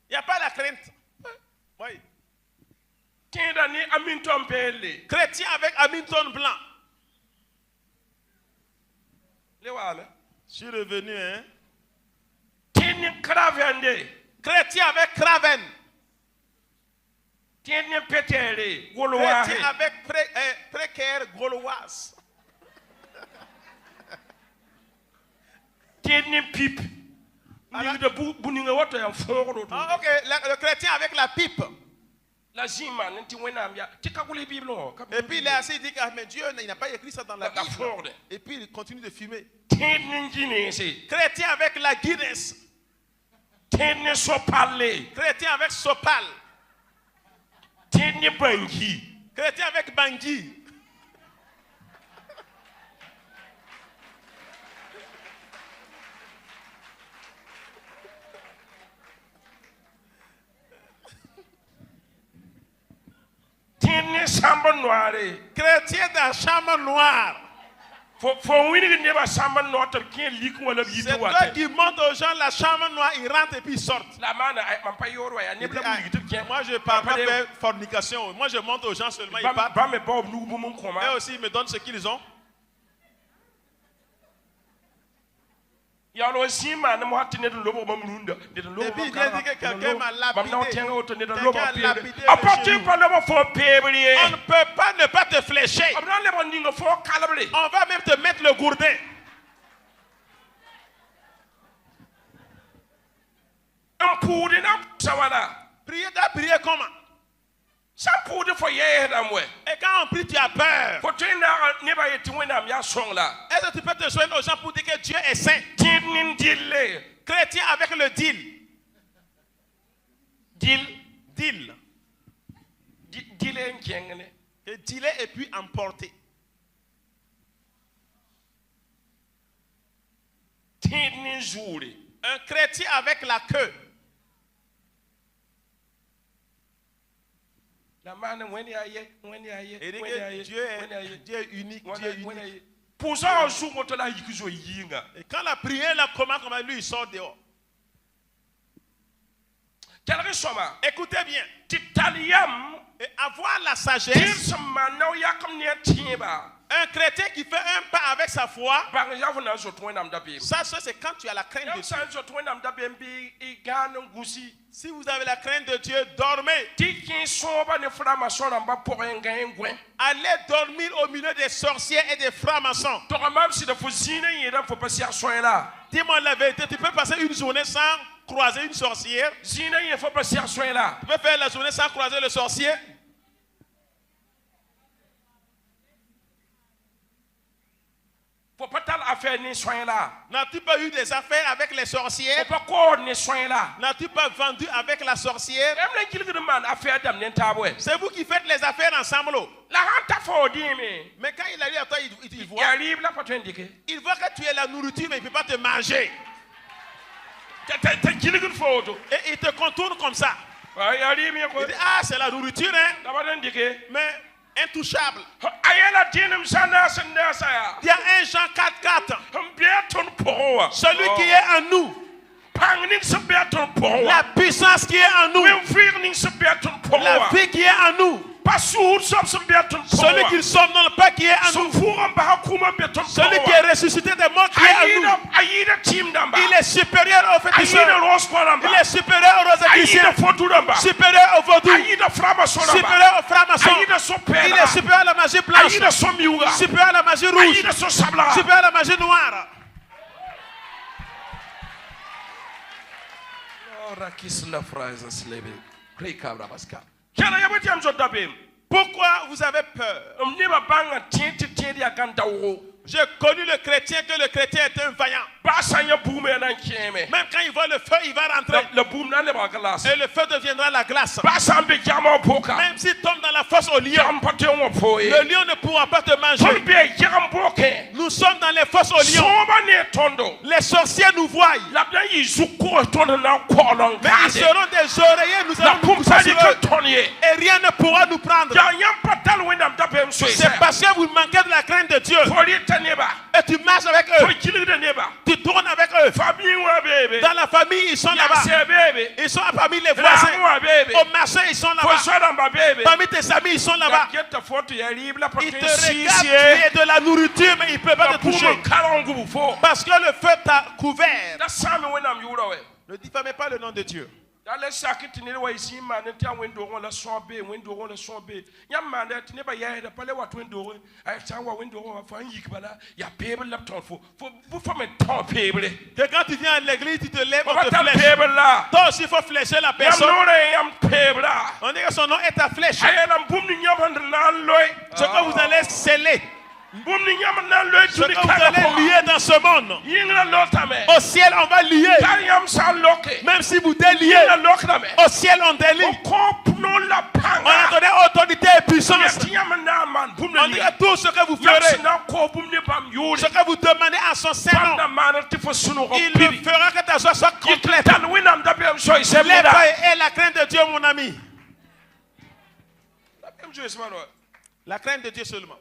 n'y a pas la crainte. Oui. Chrétien avec Hamilton blanc. Je suis revenu, hein. Chrétien avec Craven. Chrétien avec précaire gauloise. Pipe. Ah, ok, le chrétien avec la pipe. Et puis il est assis, il dit que mais Dieu il n'a pas écrit ça dans la Bible. Et puis il continue de fumer. Chrétien avec la Guinness. Chrétien avec Sopal. Chrétien avec Bangui. Chrétien dans chambre noire. C'est toi qui montre aux gens la chambre noire, ils rentrent et puis ils sortent. Moi je ne parle pas de fornication. Moi je montre aux gens seulement, ils partent. Et aussi ils me donnent ce qu'ils ont. Et puis il vient dire que quelqu'un m'a lapidé. On ne peut pas ne pas te flécher. On va même te mettre le gourdin. Prier comment? Et quand on prie, tu as peur. Est-ce que tu peux te joindre aux gens pour dire que Dieu est saint? Chrétien avec le deal. Deal. Dealer et puis emporter. Un chrétien avec la queue. Et Dieu est unique. Et quand la prière la commence, comme lui, il sort dehors. Écoutez bien. Et avoir la sagesse. Un chrétien qui fait un pas avec sa foi. Ça c'est quand tu as la crainte de Dieu. Si vous avez la crainte de Dieu, dormez. Allez dormir au milieu des sorciers et des francs-maçons. Dis-moi la vérité, tu peux passer une journée sans croiser une sorcière. Tu peux faire la journée sans croiser le sorcier. N'as-tu pas eu des affaires avec les sorcières? N'as-tu pas vendu avec la sorcière? C'est vous qui faites les affaires ensemble. Mais quand il arrive à toi, il voit. Il voit que tu es la nourriture, mais il ne peut pas te manger. Et il te contourne comme ça. Il dit, ah, c'est la nourriture, hein? Mais intouchable. Il y a un Jean 4:4. Celui qui est en nous. La puissance qui est en nous. La vie qui est en nous. Celui qui somme dans le pas qui est en nous. Celui qui est ressuscité des morts qui est en nous. Il est supérieur aux féticheurs. Il est supérieur aux rosicruciens. Supérieur aux vaudous. Supérieur aux francs-maçons. Il est supérieur à la magie blanche. Supérieur à la magie rouge. Supérieur à la magie noire. Pourquoi vous avez peur? J'ai connu le chrétien que le chrétien est un vaillant. Même quand il voit le feu, il va rentrer. Et le feu deviendra la glace. Même s'il tombe dans la fosse au lion, le lion ne pourra pas te manger. Nous sommes dans les fosses au lion. Les sorciers nous voient. Mais ils seront des oreillers, nous allons nous pousser sur eux. Et rien ne pourra nous prendre. C'est parce que vous manquez de la crainte de Dieu. Et tu marches avec eux. Tu tournes avec eux. Dans la famille, ils sont là-bas. Ils sont parmi les voisins. Au marché, ils sont là-bas. Parmi tes amis, ils sont là-bas. Ils te regardent, tu es de la nourriture, mais ils ne peuvent pas te toucher. Parce que le feu t'a couvert. Ne diffamez pas le nom de Dieu. Que quand tu viens à l'église, tu te lèves, on te flèche. Toi aussi, il faut flécher la personne. On dit que son nom est à flèche. Ce que vous allez sceller, ce que vous allez lier dans ce monde, au ciel on va lier. Même si vous déliez, au ciel on délie. On a donné autorité et puissance. On dit que tout ce que vous ferez, ce que vous demandez à son Saint-Nom, il le fera que ta joie soit complète. Lève-toi et la crainte de Dieu, mon ami. La crainte de Dieu seulement.